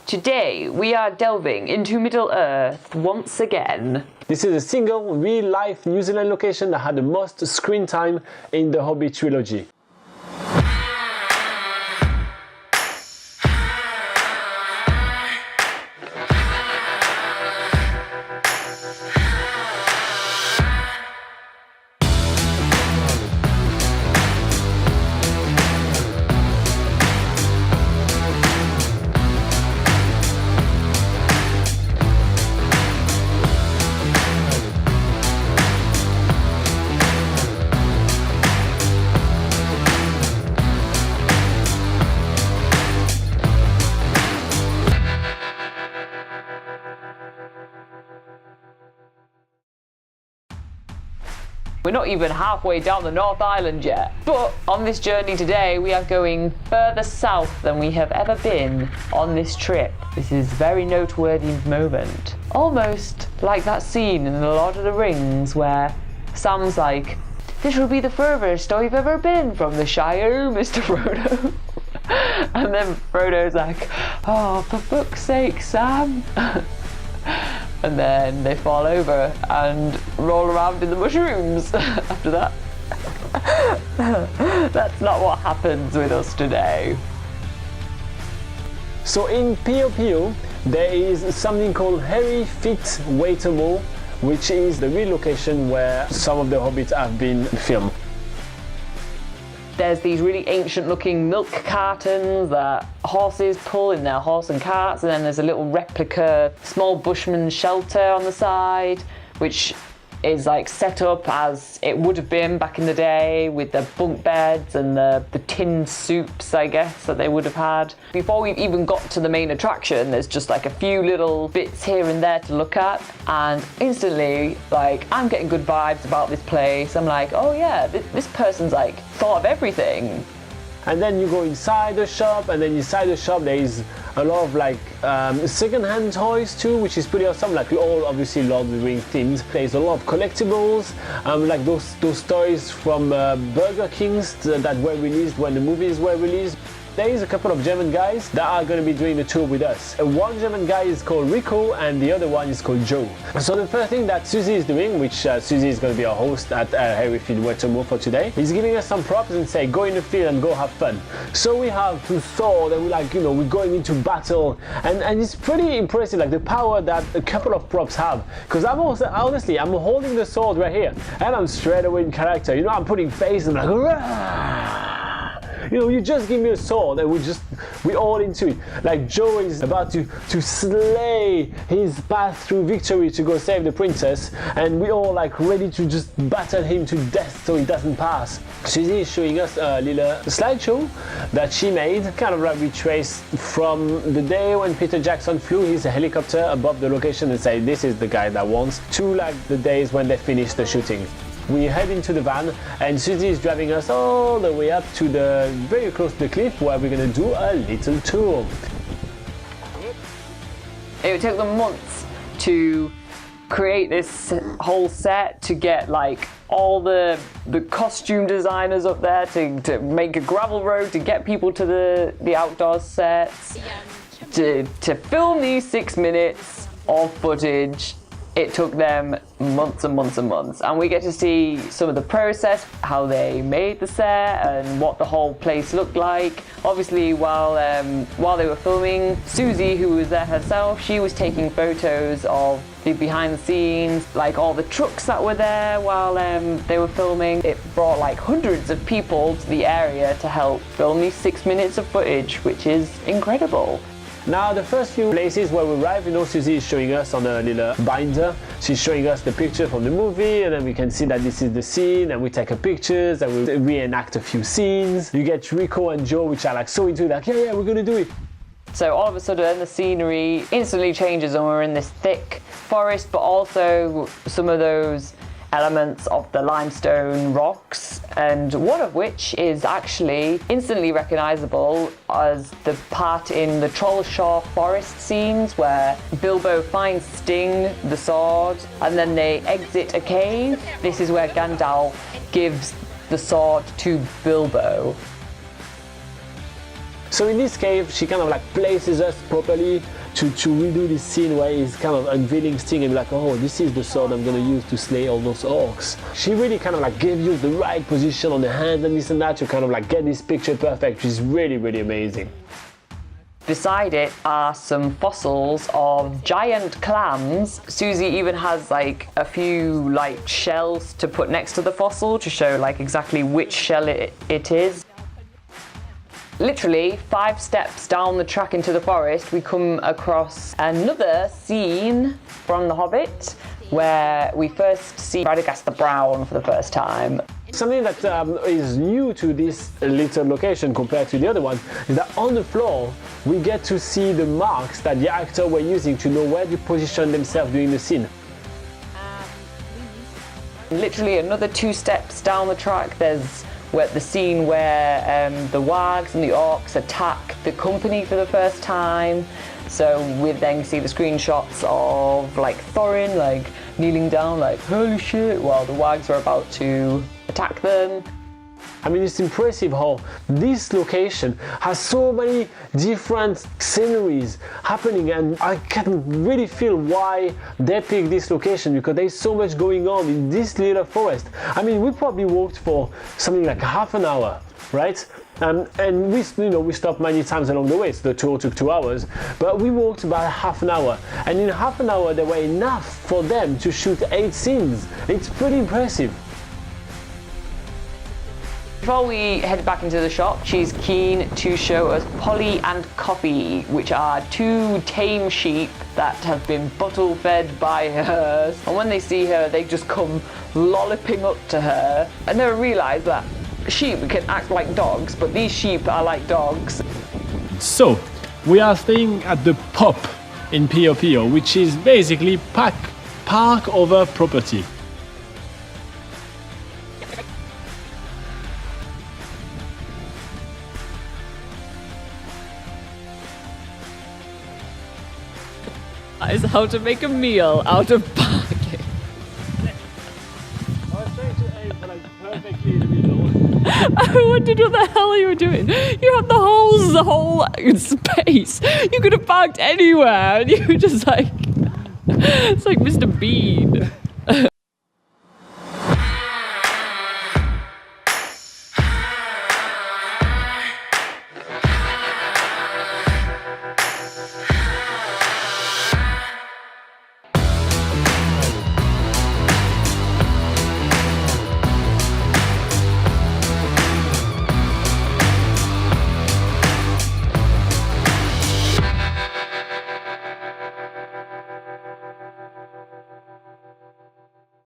Today we are delving into Middle-earth once again. This is a single, real-life New Zealand location that had the most screen time in the Hobbit Trilogy. We're not even halfway down the North Island yet. But on this journey today, we are going further south than we have ever been on this trip. This is a very noteworthy moment. Almost like that scene in The Lord of the Rings where Sam's like, "This will be the furthest I've ever been from the Shire, Mr. Frodo." And then Frodo's like, "Oh, for fuck's sake, Sam." And then they fall over and roll around in the mushrooms after that. That's not what happens with us today. So in Piopio, there is something called Hairy Feet Waitomo, which is the real location where some of the Hobbits have been filmed. There's these really ancient looking milk cartons that horses pull in their horse and carts, and then there's a little replica small bushman shelter on the side, which is like set up as it would have been back in the day with the bunk beds and the tinned soups, I guess, that they would have had. Before we've even got to the main attraction, there's just like a few little bits here and there to look at, and instantly, like, I'm getting good vibes about this place. I'm like, oh yeah, this person's like thought of everything. And then you go inside the shop, and then inside the shop there is a lot of like second-hand toys too, which is pretty awesome. Like we all obviously Lord of the Rings themed. There's a lot of collectibles, like those toys from Burger Kings that were released when the movies were released. There is a couple of German guys that are going to be doing the tour with us. One German guy is called Rico and the other one is called Joe. So the first thing that Susie is doing, which Susie is going to be our host at Hairy Feet Waitomo for today, is giving us some props and say go in the field and go have fun. So we have two swords and we're going into battle, and it's pretty impressive, like the power that a couple of props have. Because honestly, I'm holding the sword right here and I'm straight away in character. You know, I'm putting face and like, "Rah!" You know, you just give me a sword and we all into it. Like Joe is about to slay his path through victory to go save the princess, and we all like ready to just battle him to death so he doesn't pass. Susie is showing us a little slideshow that she made, kind of like retraced from the day when Peter Jackson flew his helicopter above the location and said this is the guy that wants, to like the days when they finished the shooting. We head into the van and Susie is driving us all the way up to the very close to the cliff where we're going to do a little tour. It took them months to create this whole set, to get like all the costume designers up there to make a gravel road, to get people to the outdoor sets, to film these 6 minutes of footage. It took them months and months and months, and we get to see some of the process, how they made the set and what the whole place looked like. Obviously, while they were filming, Susie, who was there herself, she was taking photos of the behind the scenes, like all the trucks that were there while they were filming. It brought like hundreds of people to the area to help film these 6 minutes of footage, which is incredible. Now the first few places where we arrive, you know, Susie is showing us on a little binder. She's showing us the picture from the movie, and then we can see that this is the scene, and we take her pictures and we reenact a few scenes. You get Rico and Joe, which are like so into it, like yeah, we're gonna do it. So all of a sudden the scenery instantly changes and we're in this thick forest, but also some of those elements of the limestone rocks, and one of which is actually instantly recognizable as the part in the Trollshaw forest scenes where Bilbo finds Sting, the sword, and then they exit a cave. This is where Gandalf gives the sword to Bilbo. So in this cave, she kind of like places us properly to redo this scene where he's kind of unveiling Sting and be like, oh, this is the sword I'm gonna use to slay all those orcs. She really kind of like gave you the right position on the hand and this and that to kind of like get this picture perfect, which is really, really amazing. Beside it are some fossils of giant clams. Susie even has like a few like shells to put next to the fossil to show like exactly which shell it is. Literally 5 steps down the track into the forest, we come across another scene from The Hobbit where we first see Radagast the Brown for the first time. Something that is new to this little location compared to the other one is that on the floor we get to see the marks that the actors were using to know where to position themselves during the scene. Literally another 2 steps down the track, there's the scene where the wargs and the orcs attack the company for the first time. So we then see the screenshots of like Thorin like kneeling down like holy shit while the wargs are about to attack them. I mean, it's impressive how this location has so many different sceneries happening, and I can really feel why they picked this location because there's so much going on in this little forest. I mean, we probably walked for something like half an hour, right? And we stopped many times along the way, so the tour took 2 hours, but we walked about half an hour, and in half an hour there were enough for them to shoot 8 scenes. It's pretty impressive. Before we head back into the shop, she's keen to show us Polly and Coffee, which are 2 tame sheep that have been bottle fed by her. And when they see her, they just come lolloping up to her. And they realise that sheep can act like dogs, but these sheep are like dogs. So, we are staying at the Pop in Piopio, which is basically park over property. Is how to make a meal out of parking. I was trying to aim for like perfectly in the middle. I wondered what the hell you were doing. You had the whole space. You could have parked anywhere, and you were just like, it's like Mr. Bean.